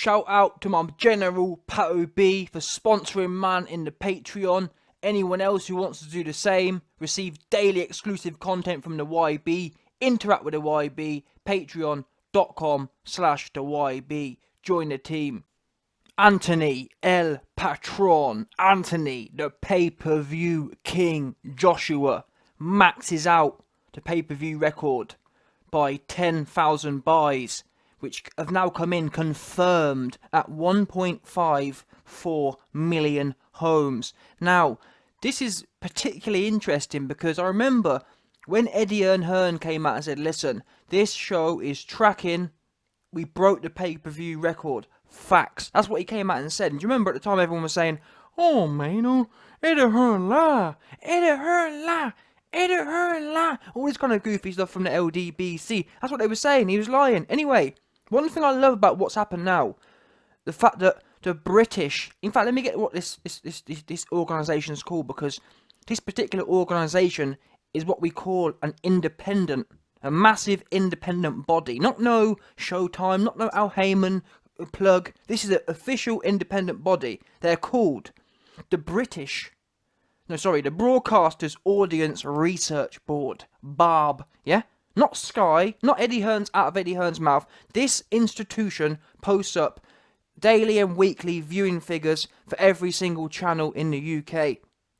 Shout out to my general Pato B for sponsoring man in the Patreon. Anyone else who wants to do the same, receive daily exclusive content from the YB, interact with the YB, patreon.com/the YB. Join the team. Anthony El Patron, Anthony the pay-per-view king, Joshua maxes out the pay-per-view record by 10,000 buys, which have now come in confirmed at 1.54 million homes. Now, this is particularly interesting because I remember when Eddie Hearn came out and said, listen, this show is tracking, we broke the pay-per-view record. Facts. That's what he came out and said. And do you remember at the time everyone was saying, oh man, oh, Eddie Hearn lie, Eddie Hearn lie, Eddie Hearn lie. All this kind of goofy stuff from the LDBC. That's what they were saying. He was lying. Anyway, one thing I love about what's happened now, the fact that the British, in fact, let me get what this organisation is called, because this particular organisation is what we call an independent, a massive independent body. Not no Showtime, not no Al Heyman plug. This is an official independent body. They're called the Broadcasters Audience Research Board, BARB, yeah? Not Sky, not Eddie Hearn's out of Eddie Hearn's mouth. This institution posts up daily and weekly viewing figures for every single channel in the UK.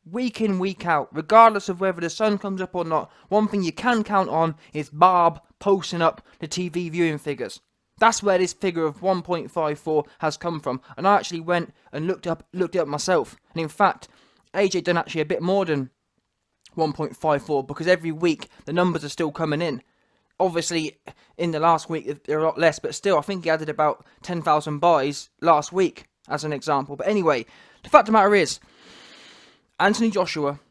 Week in, week out, regardless of whether the sun comes up or not. One thing you can count on is BARB posting up the TV viewing figures. That's where this figure of 1.54 has come from. And I actually went and looked it up myself. And in fact, AJ done actually a bit more than 1.54, because every week the numbers are still coming in. Obviously, in the last week they're a lot less, but still, I think he added about 10,000 buys last week, as an example. But anyway, the fact of the matter is, Anthony Joshua,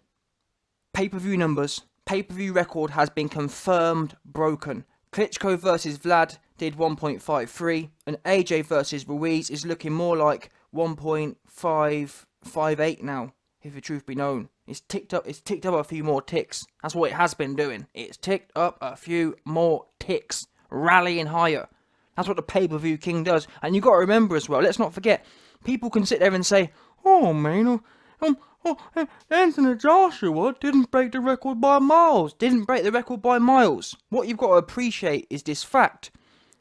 pay-per-view numbers, pay-per-view record has been confirmed broken. Klitschko versus Vlad did 1.53, and AJ versus Ruiz is looking more like 1.558 now, if the truth be known. It's ticked up a few more ticks. That's what it has been doing. It's ticked up a few more ticks, rallying higher. That's what the pay-per-view king does. And you've got to remember as well, let's not forget, people can sit there and say, oh man, Anthony Joshua didn't break the record by miles. What you've got to appreciate is this fact.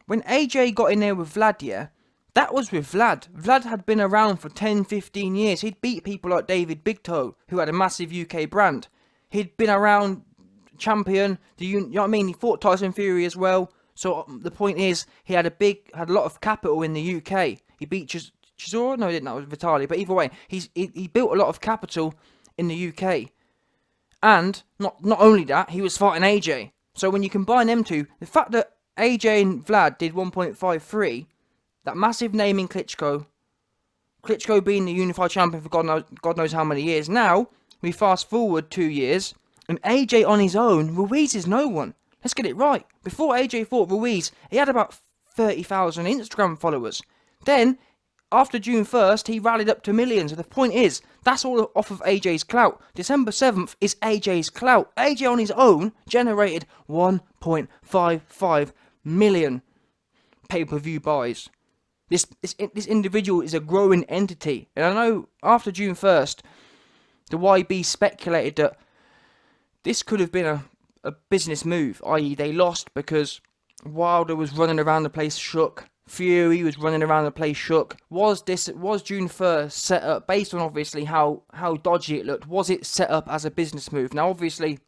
When AJ got in there with Vlad, yeah, that was with Vlad. Vlad had been around for 10, 15 years. He'd beat people like David Big Toe, who had a massive UK brand. He'd been around, champion, you know what I mean? He fought Tyson Fury as well. So the point is, he had a lot of capital in the UK. He beat Chisora? No, he didn't. That was Vitali. But either way, he built a lot of capital in the UK. And not only that, he was fighting AJ. So when you combine them two, the fact that AJ and Vlad did 1.53, that massive name in Klitschko being the unified champion for God knows how many years. Now, we fast forward 2 years, and AJ on his own, Ruiz is no one. Let's get it right. Before AJ fought Ruiz, he had about 30,000 Instagram followers. Then, after June 1st, he rallied up to millions. And the point is, that's all off of AJ's clout. December 7th is AJ's clout. AJ on his own generated 1.55 million pay-per-view buys. This individual is a growing entity. And I know after June 1st, the YB speculated that this could have been a business move, i.e. they lost because Wilder was running around the place shook. Fury was running around the place shook. Was June 1st set up based on obviously how dodgy it looked? Was it set up as a business move? Now obviously,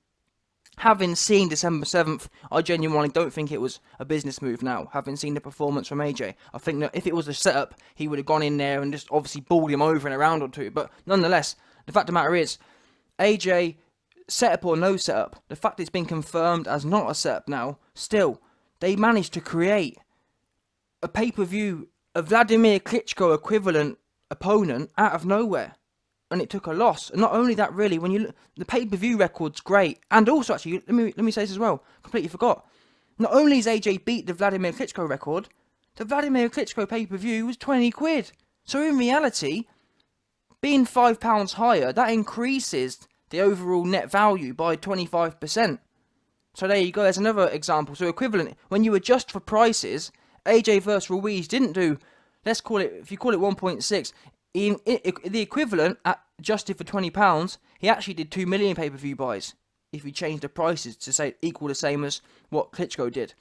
having seen December 7th, I genuinely don't think it was a business move now, having seen the performance from AJ. I think that if it was a setup, he would have gone in there and just obviously balled him over in a round or two. But nonetheless, the fact of the matter is, AJ, setup or no setup, the fact it's been confirmed as not a setup now, still, they managed to create a pay-per-view, a Vladimir Klitschko equivalent opponent out of nowhere. And it took a loss. And not only that, really, when you look, the pay-per-view record's great. And also, actually, let me say this as well. Completely forgot. Not only has AJ beat the Vladimir Klitschko record, the Vladimir Klitschko pay-per-view was 20 quid. So in reality, being £5 higher, that increases the overall net value by 25%. So there you go. There's another example. So equivalent, when you adjust for prices, AJ vs Ruiz didn't do let's call it, if you call it 1.6, the equivalent, adjusted for £20, he actually did 2 million pay-per-view buys if you change the prices to say equal the same as what Klitschko did,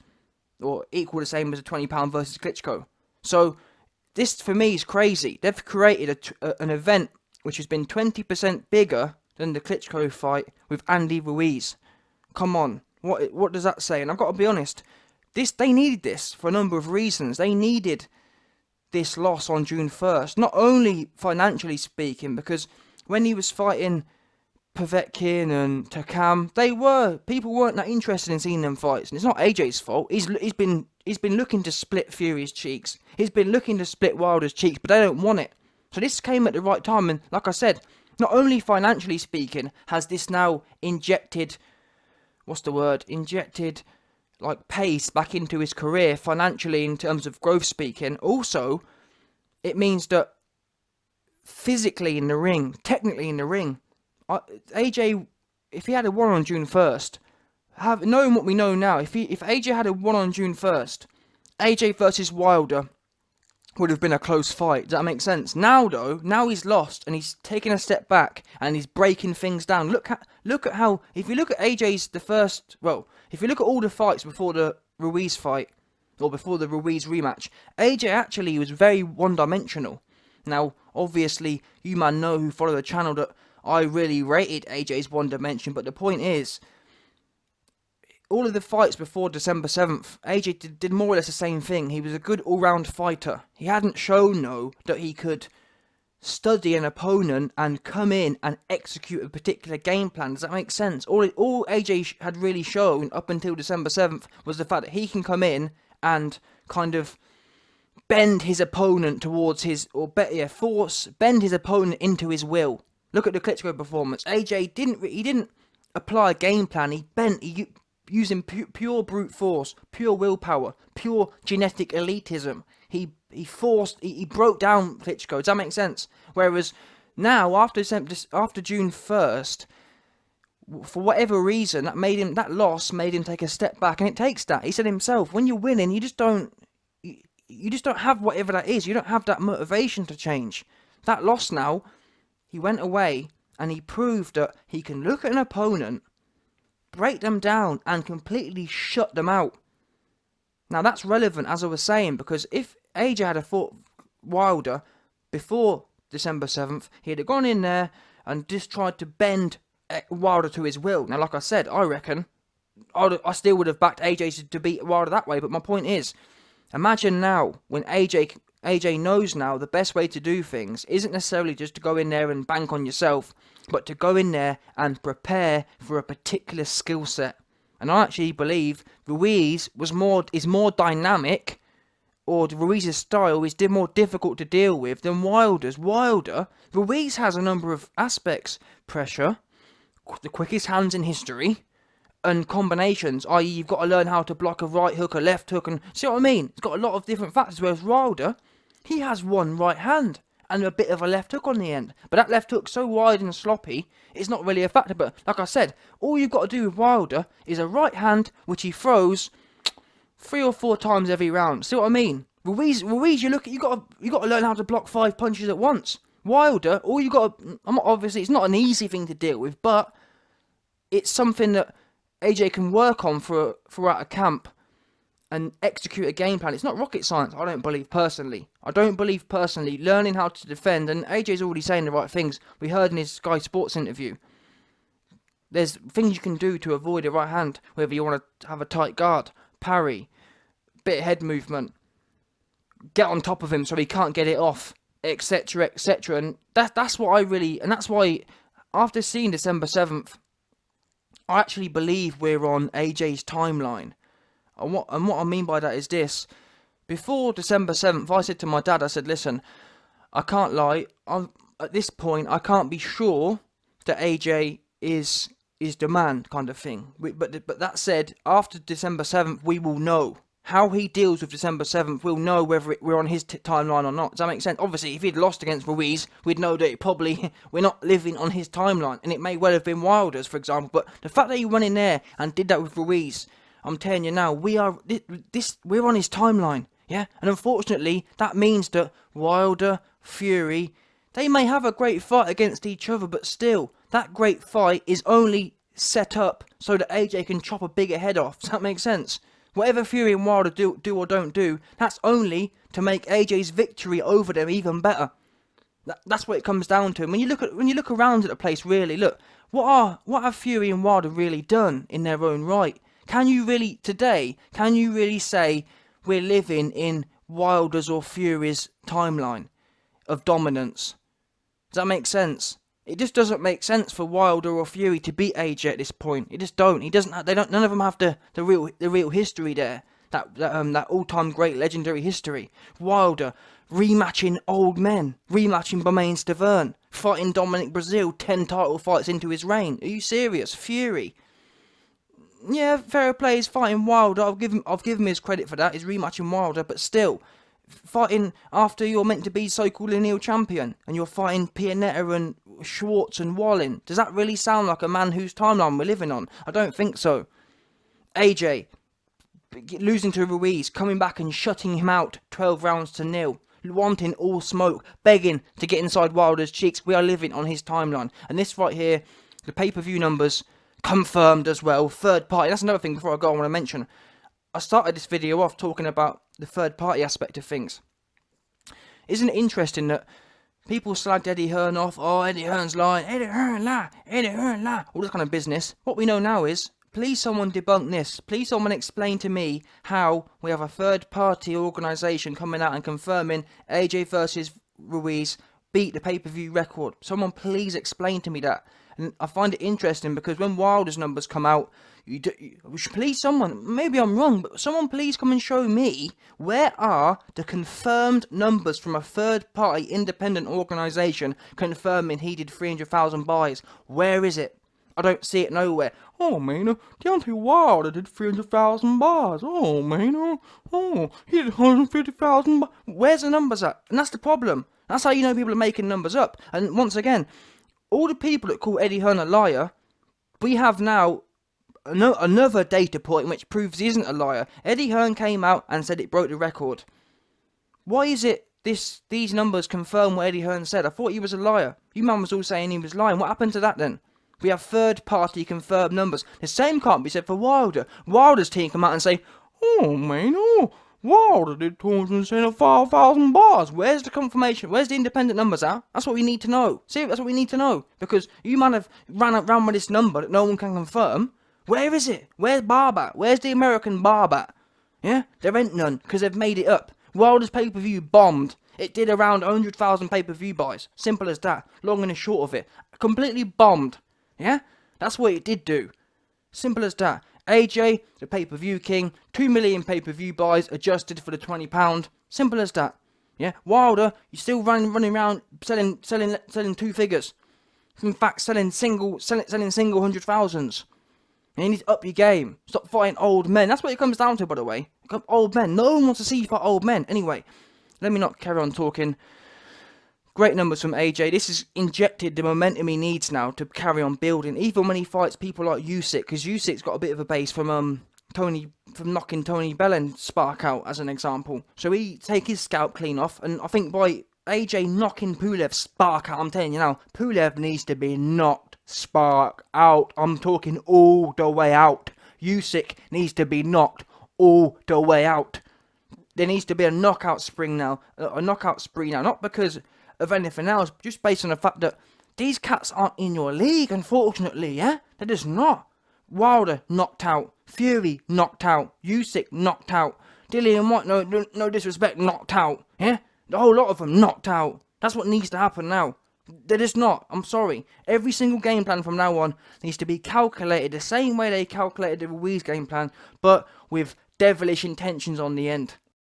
or equal the same as a £20 versus Klitschko. So this for me is crazy. They've created an event which has been 20% bigger than the Klitschko fight with Andy Ruiz. Come on, what does that say? And I've got to be honest, they needed this for a number of reasons. They needed this loss on June 1st, not only financially speaking, because when he was fighting Povetkin and Takam, people weren't that interested in seeing them fights, and it's not AJ's fault. He's been looking to split Fury's cheeks. He's been looking to split Wilder's cheeks, but they don't want it. So this came at the right time, and like I said, not only financially speaking has this now injected like pace back into his career financially in terms of growth speaking, also it means that physically in the ring, technically in the ring, AJ, if he had a won on June 1st, knowing what we know now, if AJ had a won on June 1st, AJ versus Wilder would have been a close fight. Does that make sense? Now though, he's lost and he's taking a step back and he's breaking things down. Look at how, if you look at AJ's if you look at all the fights before the Ruiz fight, or before the Ruiz rematch, AJ actually was very one-dimensional. Now, obviously, you man know who follow the channel that I really rated AJ's one dimension, but the point is, all of the fights before December 7th, AJ did more or less the same thing. He was a good all-round fighter. He hadn't shown, though, that he could study an opponent and come in and execute a particular game plan. Does that make sense? All AJ had really shown up until December 7th was the fact that he can come in and kind of bend his opponent towards bend his opponent into his will. Look at the Klitschko performance. AJ didn't apply a game plan. Using pure brute force, pure willpower, pure genetic elitism. He broke down Klitschko. Does that make sense? Whereas now, after June 1st, for whatever reason, that loss made him take a step back, and it takes that. He said himself, when you're winning, you just don't have whatever that is. You don't have that motivation to change. That loss now, he went away and he proved that he can look at an opponent, break them down, and completely shut them out. Now that's relevant, as I was saying, because if AJ had fought Wilder before December 7th, he'd have gone in there and just tried to bend Wilder to his will. Now, like I said, I reckon I still would have backed AJ to beat Wilder that way, but my point is, imagine now, when AJ knows now the best way to do things isn't necessarily just to go in there and bank on yourself, but to go in there and prepare for a particular skill set. And I actually believe Ruiz is more dynamic, or Ruiz's style is more difficult to deal with than Wilder's. Ruiz has a number of aspects: pressure, the quickest hands in history, and combinations, i.e. you've got to learn how to block a right hook, a left hook, and see what I mean? It's got a lot of different factors, whereas Wilder, he has one right hand and a bit of a left hook on the end. But that left hook's so wide and sloppy, it's not really a factor. But like I said, all you've got to do with Wilder is a right hand, which he throws 3 or 4 times every round. See what I mean? Ruiz, you got to learn how to block 5 punches at once. Wilder, all you got to, obviously it's not an easy thing to deal with, but it's something that AJ can work on throughout a camp and execute a game plan. It's not rocket science, I don't believe personally. Learning how to defend, and AJ's already saying the right things. We heard in his Sky Sports interview. There's things you can do to avoid a right hand, whether you want to have a tight guard, parry, bit of head movement, get on top of him so he can't get it off, etc, etc. And that's why after seeing December 7th, I actually believe we're on AJ's timeline. And what I mean by that is this. Before December 7th, I said to my dad, I said, listen, I can't lie. At this point, I can't be sure that AJ is the man, kind of thing. But that said, after December 7th, we will know. How he deals with December 7th, we'll know whether we're on his timeline or not. Does that make sense? Obviously, if he'd lost against Ruiz, we'd know that we're not living on his timeline. And it may well have been Wilder's, for example. But the fact that he went in there and did that with Ruiz, I'm telling you now, we're on his timeline. Yeah, and unfortunately, that means that Wilder, Fury, they may have a great fight against each other, but still, that great fight is only set up so that AJ can chop a bigger head off. Does that make sense? Whatever Fury and Wilder do or don't do, that's only to make AJ's victory over them even better. That's what it comes down to. And when you look around at the place, really, look, what have Fury and Wilder really done in their own right? Can you really say we're living in Wilder's or Fury's timeline of dominance? Does that make sense? It just doesn't make sense for Wilder or Fury to beat AJ at this point. It just don't. None of them have the real history there. That all-time great legendary history. Wilder rematching old men, rematching Bermane Stiverne, fighting Dominic Brazil 10 title fights into his reign. Are you serious? Fury, yeah, fair play, he's fighting Wilder. I'll give him his credit for that. He's rematching Wilder, but still, fighting after you're meant to be so-called lineal champion, and you're fighting Pianetta and Schwartz and Wallin. Does that really sound like a man whose timeline we're living on? I don't think so. AJ losing to Ruiz, coming back and shutting him out 12 rounds to 0. Wanting all smoke, begging to get inside Wilder's cheeks. We are living on his timeline. And this right here, the pay-per-view numbers, confirmed as well. Third party, that's another thing before I go I want to mention. I started this video off talking about the third party aspect of things. Isn't it interesting that people slagged Eddie Hearn off? Oh, Eddie Hearn's lying. Eddie Hearn lie. Eddie Hearn lie. All this kind of business. What we know now is, please someone debunk this. Please someone explain to me how we have a third-party organisation coming out and confirming AJ versus Ruiz beat the pay-per-view record. Someone please explain to me that. And I find it interesting because when Wilder's numbers come out, please someone, maybe I'm wrong, but someone please come and show me where are the confirmed numbers from a third-party independent organisation confirming he did 300,000 buys. Where is it? I don't see it nowhere. Oh, man, Deontay Wilder did 300,000 buys. Oh, man, he did 150,000 buys. Where's the numbers at? And that's the problem. That's how you know people are making numbers up. And once again, all the people that call Eddie Hearn a liar, we have now another data point which proves he isn't a liar. Eddie Hearn came out and said it broke the record. Why is it these numbers confirm what Eddie Hearn said? I thought he was a liar. You man was all saying he was lying. What happened to that then? We have third-party confirmed numbers. The same can't be said for Wilder. Wilder's team come out and say, oh, man, Wilder did 275,000 bars. Where's the confirmation? Where's the independent numbers at? That's what we need to know. See, that's what we need to know. Because you man have ran around with this number that no one can confirm. Where is it? Where's Barb at? Where's the American Barb at? Yeah? There ain't none, because they've made it up. Wilder's pay-per-view bombed. It did around 100,000 pay-per-view buys. Simple as that. Long and short of it. Completely bombed. Yeah? That's what it did do. Simple as that. AJ, the pay-per-view king, 2 million pay-per-view buys adjusted for the £20. Simple as that. Yeah? Wilder, you're still running around selling two figures. In fact, selling single 100,000s. And you need to up your game. Stop fighting old men. That's what it comes down to, by the way. Old men. No one wants to see you fight old men. Anyway, let me not carry on talking. Great numbers from AJ. This has injected the momentum he needs now to carry on building. Even when he fights people like Usyk, because Usyk's got a bit of a base from knocking Tony Bell's spark out, as an example. So he take his scalp clean off, and I think by AJ knocking Pulev's spark out, I'm telling you now, Pulev needs to be knocked spark out. I'm talking all the way out. Usyk needs to be knocked all the way out. There needs to be a knockout spree now. Not because of anything else, just based on the fact that these cats aren't in your league, unfortunately, yeah? They're just not. Wilder knocked out. Fury knocked out. Usyk knocked out. Dillian White, no disrespect, knocked out, yeah? The whole lot of them knocked out. That's what needs to happen now. They're just not. I'm sorry. Every single game plan from now on needs to be calculated the same way they calculated the Ruiz game plan, but with devilish intentions on the end.